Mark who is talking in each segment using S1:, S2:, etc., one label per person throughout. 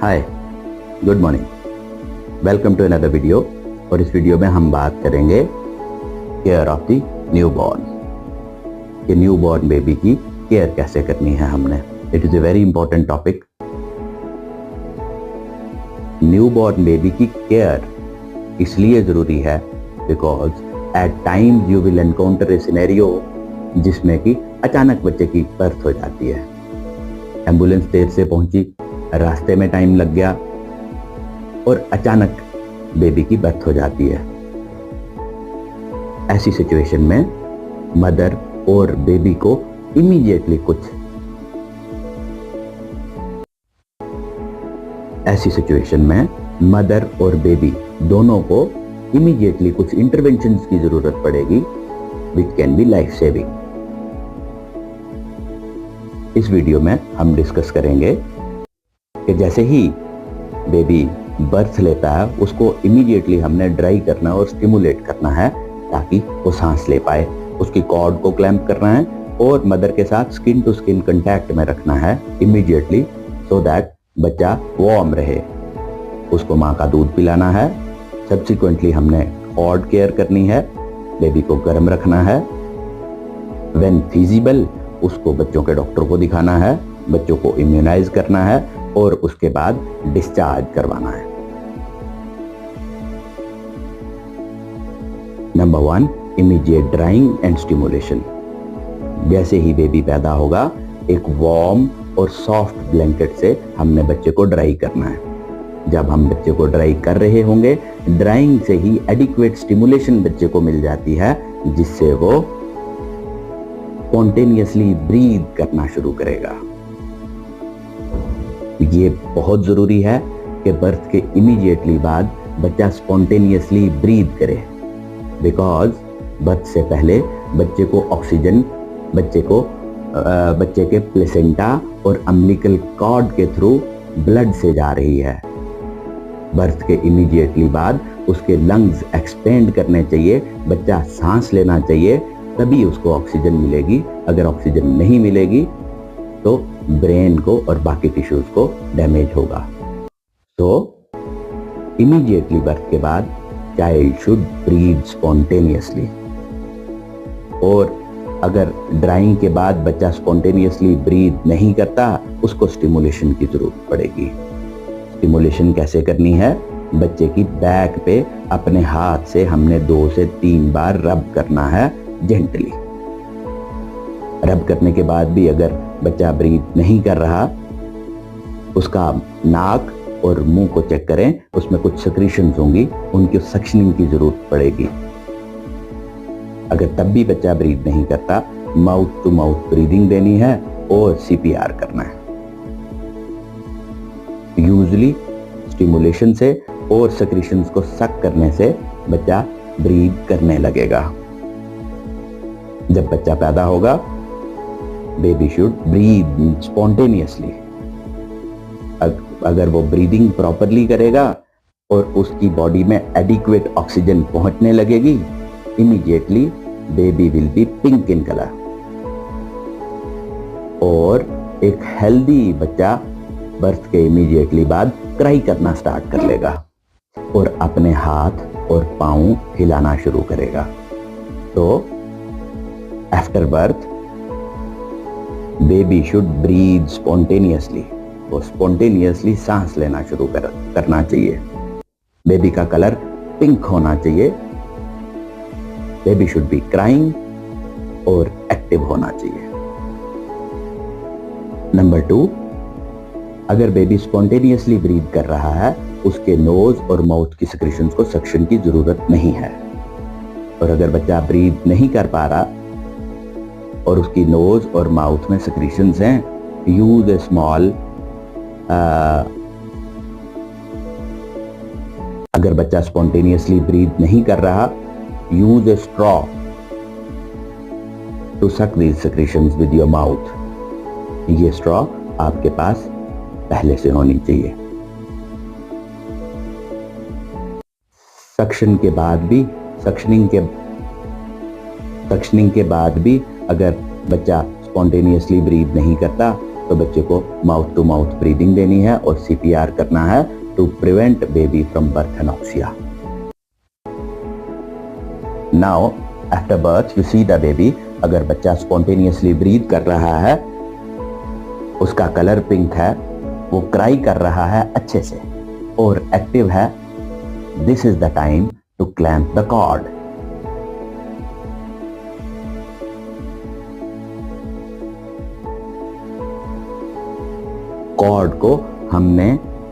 S1: Hi, good morning, welcome to another video. और इस वीडियो में हम बात करेंगे केयर ऑफ द न्यूबॉर्न, कि न्यूबॉर्न बेबी की केयर कैसे करनी है हमने। It is a very important topic. Newborn baby की केयर इसलिए जरूरी है because at times you will encounter a scenario जिसमें कि अचानक बच्चे की बर्थ हो जाती है। एम्बुलेंस देर से पहुंची, रास्ते में टाइम लग गया और अचानक बेबी की बर्थ हो जाती है। ऐसी सिचुएशन में मदर और बेबी को इमीडिएटली दोनों को इमीडिएटली कुछ इंटरवेंशंस की जरूरत पड़ेगी which can be life saving. इस वीडियो में हम डिस्कस करेंगे कि जैसे ही बेबी बर्थ लेता है उसको इमीडिएटली हमने ड्राई करना और स्टिमुलेट करना है ताकि वो सांस ले पाए। उसकी कॉर्ड को क्लैंप करना है और मदर के साथ स्किन टू स्किन कांटेक्ट में रखना है इमीडिएटली सो दैट बच्चा वार्म रहे। उसको माँ का दूध पिलाना है। सब्सिक्वेंटली हमने कॉर्ड केयर करनी है, बेबी को गर्म रखना है। व्हेन फिजिबल उसको बच्चों के डॉक्टर को दिखाना है, बच्चों को इम्यूनाइज करना है और उसके बाद डिस्चार्ज करवाना है। Number 1, immediate drawing and stimulation. जैसे ही बेबी पैदा होगा एक वार्म और सॉफ्ट ब्लैंकेट से हमने बच्चे को ड्राई करना है। जब हम बच्चे को ड्राई कर रहे होंगे, ड्राइंग से ही एडिक्वेट स्टिमुलेशन बच्चे को मिल जाती है जिससे वो स्पॉन्टेनियसली ब्रीथ करना शुरू करेगा। ये बहुत जरूरी है कि बर्थ के इमीडिएटली बाद बच्चा स्पॉन्टेनियसली ब्रीथ करे बिकॉज बर्थ से पहले बच्चे को ऑक्सीजन बच्चे के प्लेसेंटा और अम्बिलिकल कॉर्ड के थ्रू ब्लड से जा रही है। बर्थ के इमीडिएटली बाद उसके लंग्स एक्सपेंड करने चाहिए, बच्चा सांस लेना चाहिए, तभी उसको ऑक्सीजन मिलेगी। अगर ऑक्सीजन नहीं मिलेगी तो ब्रेन को और बाकी टिश्यूज को डैमेज होगा। तो इमीडिएटली बर्थ के बाद चाइल्ड शुड ब्रीथ स्पॉन्टेनियसली। और अगर ड्राइंग के बाद बच्चा स्पॉन्टेनियसली ब्रीथ नहीं करता, उसको स्टिमुलेशन की जरूरत पड़ेगी। स्टिमुलेशन कैसे करनी है? बच्चे की बैक पे अपने हाथ से हमने 2 से 3 बार रब करना है जेंटली। रब करने के बाद भी अगर बच्चा ब्रीथ नहीं कर रहा, उसका नाक और मुंह को चेक करें, उसमें कुछ सेक्रीशंस होंगी, उनकी सक्शनिंग की जरूरत पड़ेगी। अगर तब भी बच्चा ब्रीथ नहीं करता, माउथ टू माउथ ब्रीदिंग देनी है और सीपीआर करना है। यूजुअली स्टिमुलेशन से और सेक्रीशंस को सक करने से बच्चा ब्रीथ करने लगेगा। जब बच्चा पैदा होगा, बेबी शुड ब्रीथ स्पॉन्टेनियसली। अगर वो ब्रीदिंग प्रॉपरली करेगा और उसकी बॉडी में एडिक्वेट ऑक्सीजन पहुंचने लगेगी, immediately baby will be pink in colour. और एक हेल्दी बच्चा बर्थ के इमीडिएटली बाद क्राई करना स्टार्ट कर लेगा और अपने हाथ और पांव हिलाना शुरू करेगा। तो after birth baby should breathe spontaneously. वो स्पॉन्टेनियसली सांस लेना शुरू करना चाहिए। बेबी का कलर पिंक होना चाहिए। बेबी शुड बी क्राइंग और एक्टिव होना चाहिए। नंबर 2, अगर बेबी स्पॉन्टेनियसली ब्रीथ कर रहा है, उसके नोज और माउथ की सेक्रेशंस को सक्शन की जरूरत नहीं है। और अगर बच्चा ब्रीथ नहीं कर पा रहा और उसकी नोज और माउथ में सेक्रेशंस हैं, यूज ए स्मॉल अगर बच्चा स्पॉन्टेनियसली ब्रीथ नहीं कर रहा, use a straw to suck these secretions with your mouth. ये स्ट्रॉ आपके पास पहले से होनी चाहिए। सक्शनिंग के बाद भी अगर बच्चा स्पॉन्टेनियसली ब्रीथ नहीं करता, तो बच्चे को माउथ टू माउथ ब्रीदिंग देनी है और CPR करना है to prevent baby from birth anoxia. Now after birth you see the baby, अगर बच्चा स्पॉन्टेनियसली ब्रीथ कर रहा है, उसका कलर पिंक है, वो क्राई कर रहा है अच्छे से और एक्टिव है, this is the time to clamp the cord. Cord को हमने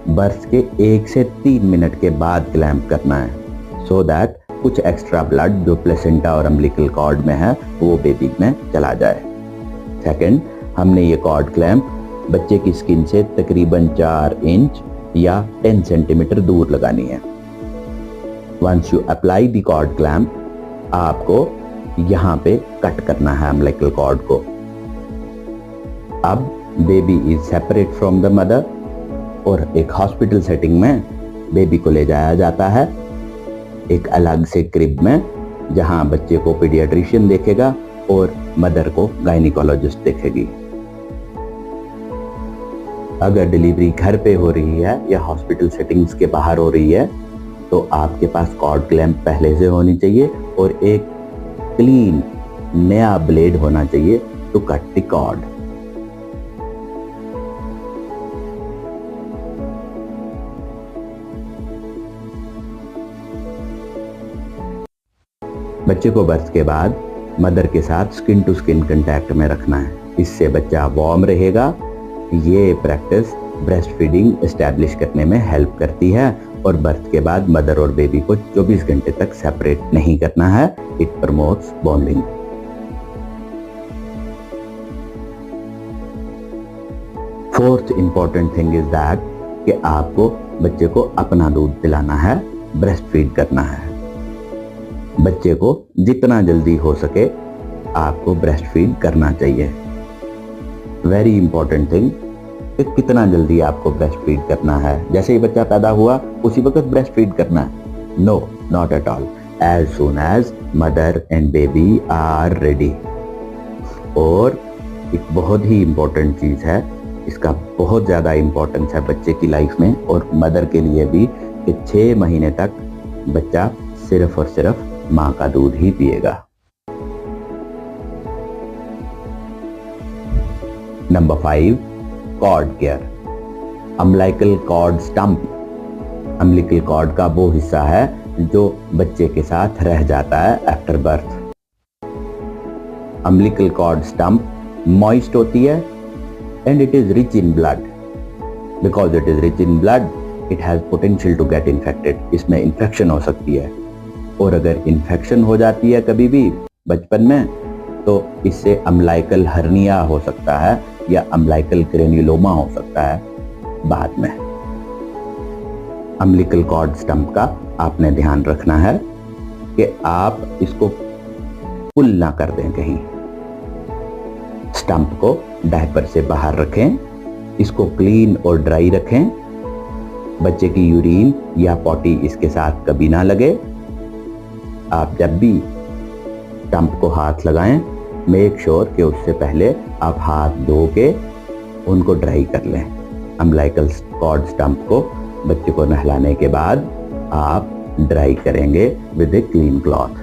S1: बर्थ के 1 से 3 मिनट के बाद क्लैंप करना है, सो दैट कुछ एक्स्ट्रा ब्लड जो प्लेसेंटा और अम्बिलिकल कॉर्ड में है वो बेबी में चला जाए। सेकंड, हमने ये कॉर्ड क्लैंप बच्चे की स्किन से तकरीबन 4 इंच या 10 सेंटीमीटर दूर लगानी है। Once you apply the cord clamp, आपको यहाँ पे कट करना है अम्बिलिकल कॉर्ड को। अब baby is separate from the mother और एक हॉस्पिटल सेटिंग में बेबी को ले जाया जाता है एक अलग से क्रिब में, जहां बच्चे को पीडियाट्रिशियन देखेगा और मदर को गायनिकोलॉजिस्ट देखेगी। अगर डिलीवरी घर पे हो रही है या हॉस्पिटल सेटिंग्स के बाहर हो रही है तो आपके पास कॉर्ड क्लैंप पहले से होनी चाहिए और एक क्लीन नया ब्लेड होना चाहिए टू कट द कॉर्ड। बच्चे को बर्थ के बाद मदर के साथ स्किन टू स्किन कांटेक्ट में रखना है, इससे बच्चा वार्म रहेगा। ये प्रैक्टिस ब्रेस्ट फीडिंग एस्टैब्लिश करने में हेल्प करती है और बर्थ के बाद मदर और बेबी को 24 घंटे तक सेपरेट नहीं करना है। It promotes bonding. Fourth important thing is that कि आपको बच्चे को अपना दूध पिलाना है, ब्रेस्ट फीड करना है। बच्चे को जितना जल्दी हो सके आपको ब्रेस्ट फीड करना चाहिए। वेरी इंपॉर्टेंट थिंग कि कितना जल्दी आपको ब्रेस्ट फीड करना है। जैसे ही बच्चा पैदा हुआ उसी वक्त ब्रेस्ट फीड करना है? No, not at all. As soon as mother and baby are ready. और एक बहुत ही इंपॉर्टेंट चीज है, इसका बहुत ज्यादा इंपॉर्टेंस है बच्चे की लाइफ में और मदर के लिए भी, कि 6 महीने तक बच्चा सिर्फ और सिर्फ मां का दूध ही पिएगा। Number 5, cord care. Umbilical cord stump umbilical cord का वो हिस्सा है जो बच्चे के साथ रह जाता है after birth. Umbilical cord stump moist होती है and it is rich in blood. Because it is rich in blood, it has potential to get infected. इसमें इन्फेक्शन हो सकती है और अगर इन्फेक्शन हो जाती है कभी भी बचपन में तो इससे अम्बिलिकल हर्निया हो सकता है या अम्बिलिकल ग्रेन्युलोमा हो सकता है बाद में। अम्बिलिकल कॉर्ड स्टंप का आपने ध्यान रखना है कि आप इसको पुल ना कर दें कहीं। स्टंप को डायपर से बाहर रखें, इसको क्लीन और ड्राई रखें। बच्चे की यूरिन या पॉटी इसके साथ कभी ना लगे। आप जब भी स्टंप को हाथ लगाएं, मेक श्योर कि उससे पहले आप हाथ धो के उनको ड्राई कर लें। अम्बिलिकल कॉर्ड स्टंप को बच्चे को नहलाने के बाद आप ड्राई करेंगे with a clean cloth.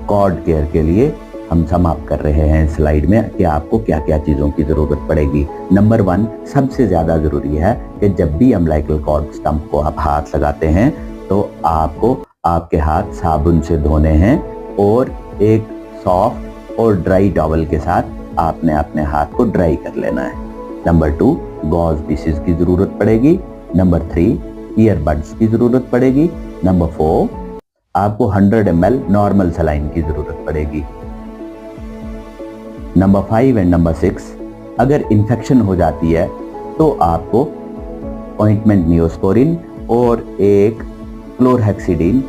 S1: Cord care के लिए हम समाप्त कर रहे हैं स्लाइड में कि आपको क्या क्या चीजों की जरूरत पड़ेगी। नंबर 1 सबसे ज्यादा जरूरी है कि जब भी अम्बिलिकल कॉर्ड स्टंप को आप हाथ लगाते हैं तो आपको आपके हाथ साबुन से धोने हैं और एक सॉफ्ट और ड्राई टॉवल के साथ आपने अपने हाथ को ड्राई कर लेना है। नंबर 2 गॉज पीसेस की जरूरत पड़ेगी। नंबर 3 ईयरबड्स की जरूरत पड़ेगी। नंबर 4 आपको 100 ml नॉर्मल सलाइन की जरूरत पड़ेगी। नंबर 5 एंड नंबर 6 अगर इन्फेक्शन हो जाती है तो आपको ऑइंटमेंट नियोस्पोरिन और एक क्लोरहेक्सिडिन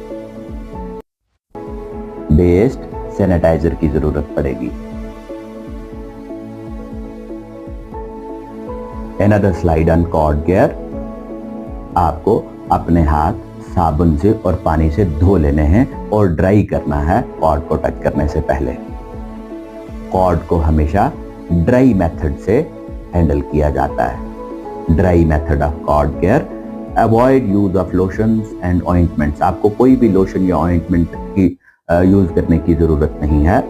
S1: बेस्ड सैनिटाइजर की जरूरत पड़ेगी। Another slide on cord care, आपको अपने हाथ साबुन से और पानी से धो लेने हैं और ड्राई करना है कॉर्ड को टच करने से पहले। कॉर्ड को हमेशा ड्राई मेथड से हैंडल किया जाता है। Dry method of cord care, avoid use of lotions and ointments. आपको कोई भी लोशन या ऑइंटमेंट की यूज करने की जरूरत नहीं है।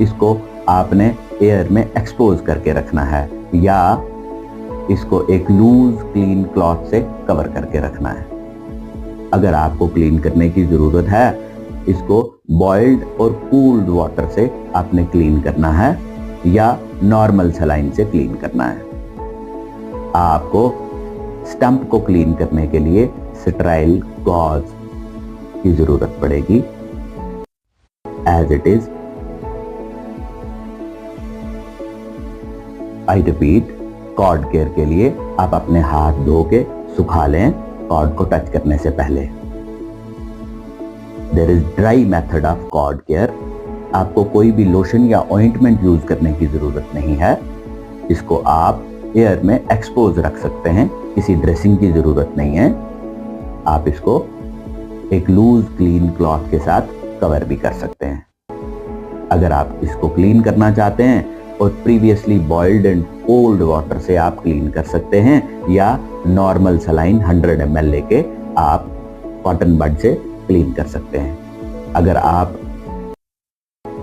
S1: इसको आपने एयर में एक्सपोज करके रखना है या इसको एक लूज क्लीन क्लॉथ से कवर करके रखना है। अगर आपको क्लीन करने की जरूरत है, इसको बॉइल्ड और कूल्ड वाटर से आपने क्लीन करना है या नॉर्मल सलाइन से क्लीन करना है। आपको स्टंप को क्लीन करने के लिए स्टेराइल गॉज की जरूरत पड़ेगी। As it is, I repeat, cord care के लिए आप अपने हाथ धो के सुखा लें कॉर्ड को टच करने से पहले। There is dry method of cord care. आपको कोई भी लोशन या ऑइंटमेंट यूज करने की जरूरत नहीं है। इसको आप एयर में एक्सपोज रख सकते हैं, किसी ड्रेसिंग की जरूरत नहीं है। आप इसको एक लूज क्लीन क्लॉथ के साथ कवर भी कर सकते हैं। अगर आप इसको क्लीन करना चाहते हैं और previously boiled and cold water से आप क्लीन कर सकते हैं या नॉर्मल सलाइन 100 ml लेके आप कॉटन बड से क्लीन कर सकते हैं। अगर आप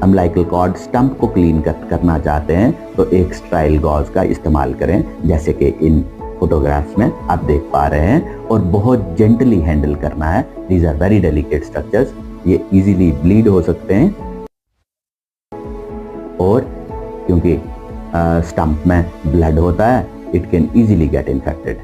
S1: अम्बिलिकल कॉर्ड स्टंप को क्लीन करना चाहते हैं तो एक स्टेराइल गॉज का इस्तेमाल करें, जैसे कि इन फोटोग्राफ्स में आप देख पा रहे हैं, और बहुत जेंटली हैंडल करना है। These are very delicate structures, ये इजीली ब्लीड हो सकते हैं और क्योंकि स्टंप में ब्लड होता है, it can easily get infected.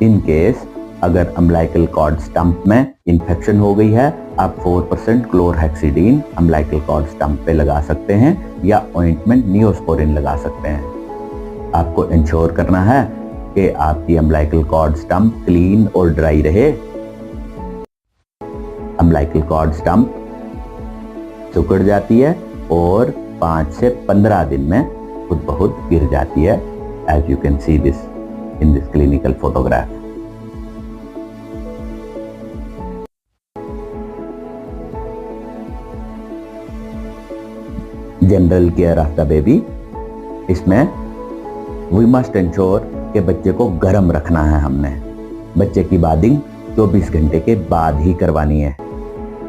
S1: In case अगर अम्बिलिकल कॉर्ड स्टंप में इंफेक्शन हो गई है, आप 4% क्लोरहेक्सिडीन अम्बिलिकल कॉर्ड स्टंप पे लगा सकते हैं या ऑइंटमेंट नियोस्पोरिन लगा सकते हैं। आपको इंश्योर करना है कि आपकी अम्बिलिकल कॉर्ड स्टंप क्लीन और ड्राई रहे। अम्बिलिकल कॉर्ड स्टंप सिकुड़ जाती है और 5 से 15 दिन में खुद बहुत गिर जाती है, as you can see this in this clinical photograph. General care of the baby, इसमें वी मस्ट इंश्योर कि बच्चे को गर्म रखना है। हमने बच्चे की बाथिंग 24 घंटे के बाद ही करवानी है।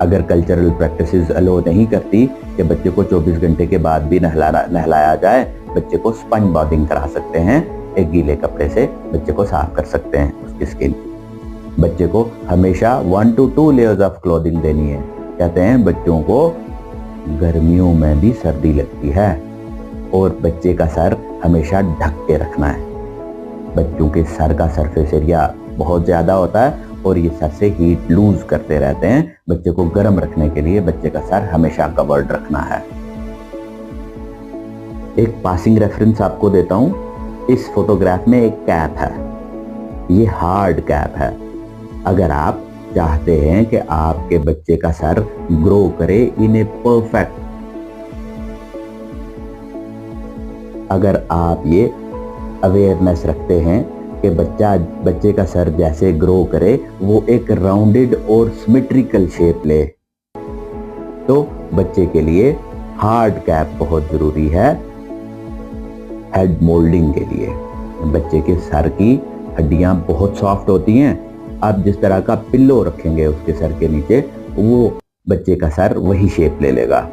S1: अगर कल्चरल प्रैक्टिसेस अलो नहीं करती कि बच्चे को 24 घंटे के बाद भी नहलाया जाए, बच्चे को स्पंज बाथिंग करा सकते हैं। एक गीले कपड़े से बच्चे को साफ कर सकते हैं उसकी स्किन। बच्चे को हमेशा 1 to 2 लेयर्स ऑफ क्लोथिंग देनी है। कहते हैं बच्चों को गर्मियों में भी सर्दी लगती है और बच्चे का सर हमेशा ढक के रखना है। बच्चों के सर का सरफेस एरिया बहुत ज्यादा होता है और ये सर से हीट लूज करते रहते हैं। बच्चे को गर्म रखने के लिए बच्चे का सर हमेशा कवर्ड रखना है। एक पासिंग रेफरेंस आपको देता हूं। इस फोटोग्राफ में एक कैप है, ये हार्ड कैप है। अगर आप चाहते हैं कि आपके बच्चे का सर ग्रो करे इन ए परफेक्ट, अगर आप ये अवेयरनेस रखते हैं कि बच्चे का सर जैसे ग्रो करे वो एक राउंडेड और सिमेट्रिकल शेप ले, तो बच्चे के लिए हार्ड कैप बहुत जरूरी है हेड मोल्डिंग के लिए। बच्चे के सर की हड्डियां बहुत सॉफ्ट होती हैं। आप जिस तरह का पिल्लो रखेंगे उसके सर के नीचे, वो बच्चे का सर वही शेप ले लेगा।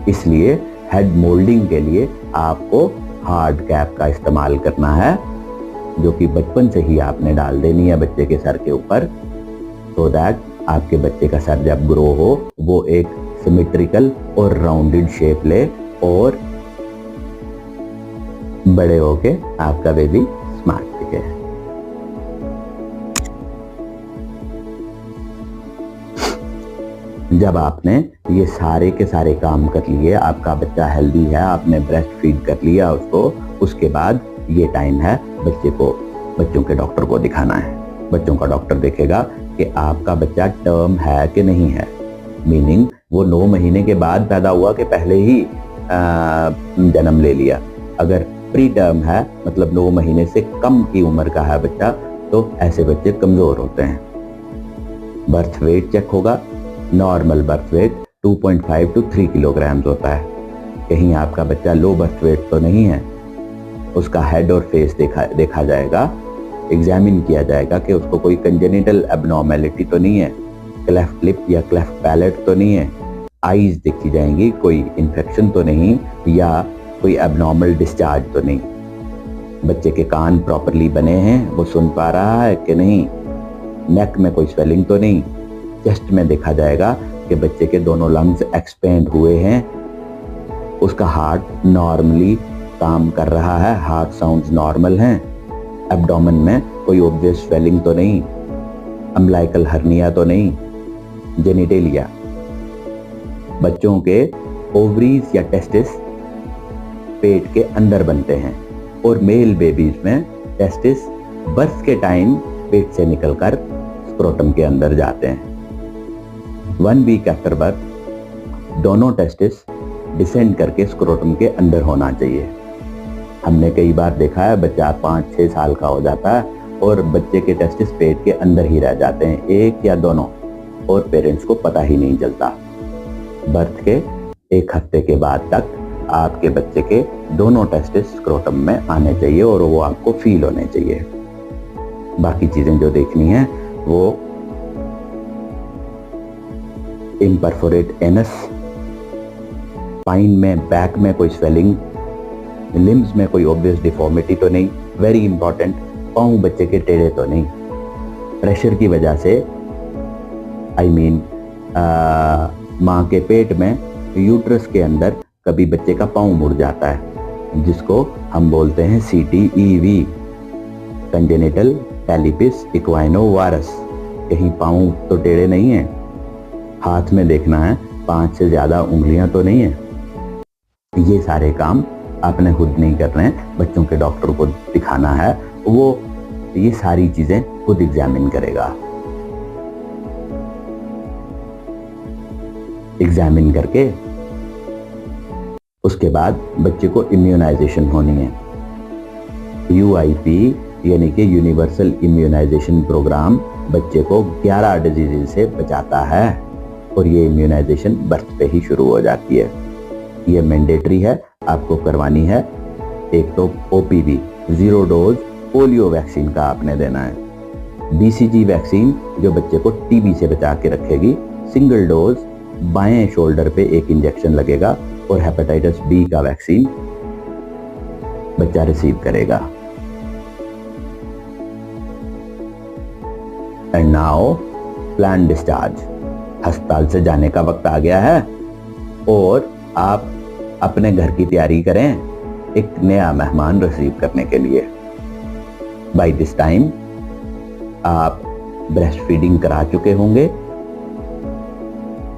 S1: इसलिए हेड मोल्डिंग के लिए आपको हार्ड कैप का इस्तेमाल करना है, जो कि बचपन से ही आपने डाल देनी है बच्चे के सर के ऊपर, सो दैट आपके बच्चे का सर जब ग्रो हो वो एक सिमेट्रिकल और राउंडेड शेप ले और बड़े होके आपका बेबी स्मार्ट दिखे। जब आपने ये सारे के सारे काम कर लिए, आपका बच्चा हेल्दी है, आपने ब्रेस्ट फीड कर लिया उसको, उसके बाद ये टाइम है बच्चों के डॉक्टर को दिखाना है। बच्चों का डॉक्टर देखेगा कि आपका बच्चा टर्म है कि नहीं है, मीनिंग वो 9 महीने के बाद पैदा हुआ कि पहले ही जन्म ले लिया। अगर प्री टर्म है, मतलब 9 महीने से कम की उम्र का है बच्चा, तो ऐसे बच्चे कमजोर होते हैं। बर्थ वेट चेक होगा। Normal birth weight 2.5 to 3 kilograms होता है। कहीं आपका बच्चा लो बर्थ वेट तो नहीं है। उसका हेड और फेस देखा जाएगा, एग्जामिन किया जाएगा कि उसको कोई कंजेनिटल एबनॉर्मेलिटी तो नहीं है, क्लेफ्ट लिप या क्लेफ्ट पैलेट तो नहीं है, आईज देखी जाएंगी, कोई इन्फेक्शन तो नहीं या कोई एबनॉर्मल डिस्चार्ज तो नहीं, बच्चे के कान प्रॉपरली बने हैं, वो सुन पा रहा है कि नहीं, नेक में कोई स्वेलिंग तो नहीं। चेस्ट में देखा जाएगा कि बच्चे के दोनों लंग्स एक्सपेंड हुए हैं, उसका हार्ट नॉर्मली काम कर रहा है, हार्ट साउंड्स नॉर्मल हैं, एब्डोमेन में कोई ऑब्वियस स्वेलिंग तो नहीं, अम्बिलिकल हर्निया तो नहीं, जेनिटेलिया। बच्चों के ओवरीज या टेस्टिस पेट के अंदर बनते हैं और मेल बेबीज में टेस्टिस बर्थ के टाइम पेट से निकलकर स्क्रोटम के अंदर जाते हैं। 1 वीक आफ्टर बर्थ दोनों टेस्टिस डिसेंड करके स्क्रोटम के अंदर होना चाहिए। हमने कई बार देखा है बच्चा 5-6 साल का हो जाता है और बच्चे के टेस्टिस पेट के अंदर ही रह जाते हैं, एक या दोनों, और पेरेंट्स को पता ही नहीं चलता। बर्थ के 1 हफ्ते के बाद तक आपके बच्चे के दोनों टेस्टिस स्क्रोटम में आने चाहिए और वो आपको फील होने चाहिए। बाकी चीजें जो देखनी है वो इम्परफोरेट एनस, स्पाइन में, बैक में कोई स्वेलिंग, लिम्स में कोई ऑब्वियस डिफॉर्मिटी तो नहीं, वेरी इंपॉर्टेंट, पाँव बच्चे के टेढ़े तो नहीं, प्रेशर की वजह से माँ के पेट में यूट्रस के अंदर कभी बच्चे का पाँव मुड़ जाता है, जिसको हम बोलते हैं CTEV, कंजेनिटल टेलिपिस इक्वाइनो वायरस। कहीं पाँव तो टेढ़े नहीं है, हाथ में देखना है 5 से ज्यादा उंगलियां तो नहीं है। ये सारे काम आपने खुद नहीं करने हैं, बच्चों के डॉक्टर को दिखाना है, वो ये सारी चीजें खुद एग्जामिन करेगा। एग्जामिन करके उसके बाद बच्चे को इम्यूनाइजेशन होनी है। UIP यानी कि यूनिवर्सल इम्यूनाइजेशन प्रोग्राम बच्चे को 11 डिजीज से बचाता है और ये इम्यूनाइजेशन बर्थ पे ही शुरू हो जाती है। ये मैंडेटरी है, आपको करवानी है। एक तो OPV 0 डोज पोलियो वैक्सीन का आपने देना है, BCG वैक्सीन जो बच्चे को TB से बचा के रखेगी, सिंगल डोज बाएं शोल्डर पे 1 इंजेक्शन लगेगा, और हेपेटाइटिस B का वैक्सीन बच्चा रिसीव करेगा। एंड नाउ प्लान डिस्चार्ज, अस्पताल से जाने का वक्त आ गया है और आप अपने घर की तैयारी करें एक नया मेहमान रिसीव करने के लिए। बाय दिस टाइम आप ब्रेस्ट फीडिंग करा चुके होंगे।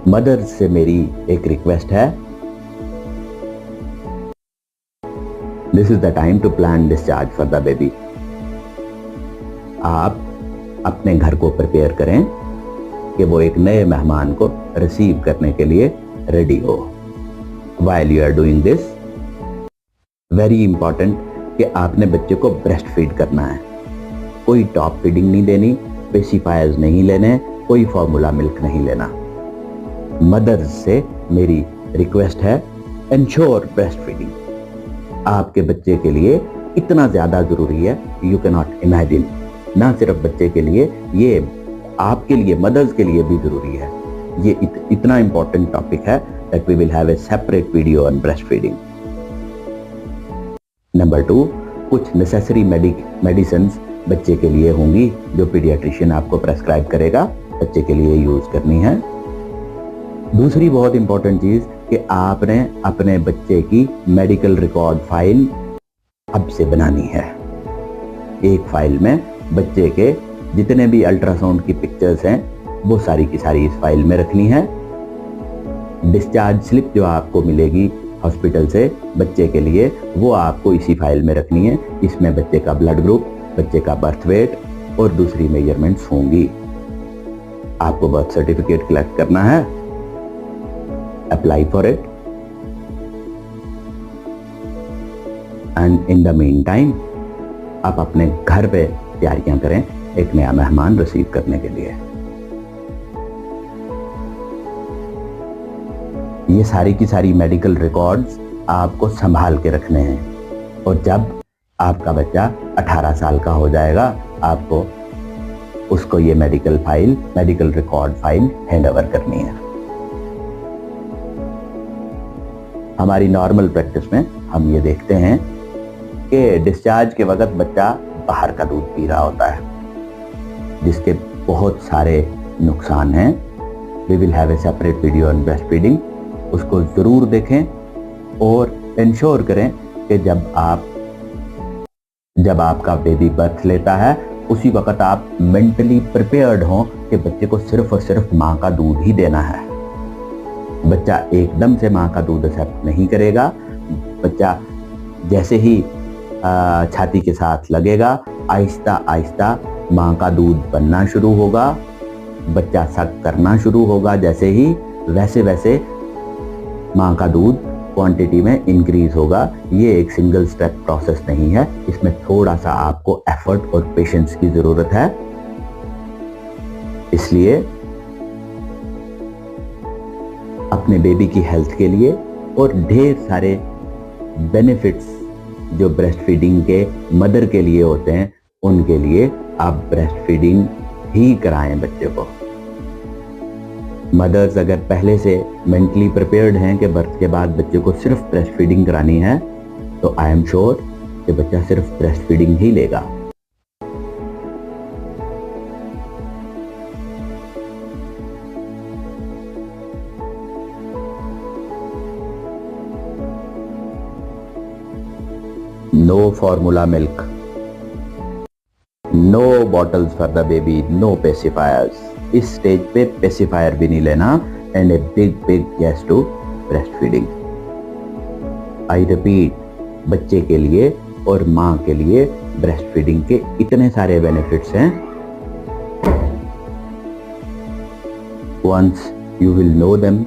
S1: मदर से मेरी एक रिक्वेस्ट है, this is the time to plan discharge for the baby. आप अपने घर को प्रिपेयर करें कि वो एक नए मेहमान को रिसीव करने के लिए रेडी हो। While you are doing this, very important कि आपने बच्चे को ब्रेस्ट फीड करना है। कोई टॉप फीडिंग नहीं देनी, पेसिफायर्स नहीं लेने, कोई फॉर्मूला मिल्क नहीं लेना। मदर्स से मेरी रिक्वेस्ट है, एंश्योर ब्रेस्ट फीडिंग। आपके बच्चे के लिए इतना ज्यादा जरूरी है, यू कैन नॉट इमेजिन। ना सिर्फ बच्चे के लिए, ये आपके लिए, मदर्स के लिए भी जरूरी है। ये इतना इंपॉर्टेंट टॉपिक है that we will have a separate video on breastfeeding. Number 2, कुछ नेसेसरी मेडिसिन्स बच्चे के लिए होंगी जो पीडियाट्रिशियन आपको प्रेस्क्राइब करेगा, बच्चे के लिए यूज करनी है। दूसरी बहुत इंपॉर्टेंट चीज कि आपने अपने बच्चे की मेडिकल रिकॉर्ड फाइल अब से बनानी है। एक फाइल में बच्चे के जितने भी अल्ट्रासाउंड की पिक्चर्स हैं वो सारी की सारी इस फाइल में रखनी है। डिस्चार्ज स्लिप जो आपको मिलेगी हॉस्पिटल से बच्चे के लिए, वो आपको इसी फाइल में रखनी है। इसमें बच्चे का ब्लड ग्रुप, बच्चे का बर्थ वेट और दूसरी मेजरमेंट्स होंगी। आपको बर्थ सर्टिफिकेट कलेक्ट करना है, apply for it, and in the mean time आप अपने घर पे तैयारियां करें एक नया मेहमान रिसीव करने के लिए। ये सारी की सारी मेडिकल रिकॉर्ड्स आपको संभाल के रखने हैं, और जब आपका बच्चा 18 साल का हो जाएगा आपको उसको ये medical record file hand over करनी है। हमारी नॉर्मल प्रैक्टिस में हम ये देखते हैं कि डिस्चार्ज के वक्त बच्चा बाहर का दूध पी रहा होता है, जिसके बहुत सारे नुकसान हैं। We will have a separate video on breast feeding, उसको ज़रूर देखें और इंश्योर करें कि जब आपका बेबी बर्थ लेता है उसी वक्त आप मेंटली प्रिपेयर्ड हों कि बच्चे को सिर्फ और सिर्फ माँ का दूध ही देना है। बच्चा एकदम से माँ का दूध एक्सेप्ट नहीं करेगा। बच्चा जैसे ही छाती के साथ लगेगा, आहिस्ता आहिस्ता माँ का दूध बनना शुरू होगा, बच्चा सक करना शुरू होगा। जैसे ही वैसे वैसे माँ का दूध क्वांटिटी में इंक्रीज होगा। ये एक सिंगल स्टेप प्रोसेस नहीं है, इसमें थोड़ा सा आपको एफर्ट और पेशेंस की जरूरत है। इसलिए अपने बेबी की हेल्थ के लिए और ढेर सारे बेनिफिट्स जो ब्रेस्ट फीडिंग के मदर के लिए होते हैं, उनके लिए आप ब्रेस्ट फीडिंग ही कराएं बच्चे को। मदर्स अगर पहले से मेंटली प्रिपेयर्ड हैं कि बर्थ के बाद बच्चे को सिर्फ ब्रेस्ट फीडिंग करानी है, तो आई एम श्योर कि बच्चा सिर्फ ब्रेस्ट फीडिंग ही लेगा। No formula milk, no bottles for the baby, no pacifiers. इस स्टेज पे पेसिफायर भी नहीं लेना। And a big yes to breast feeding. I repeat, बच्चे के लिए और माँ के लिए ब्रेस्ट फीडिंग के इतने सारे बेनिफिट्स हैं। Once you will know them,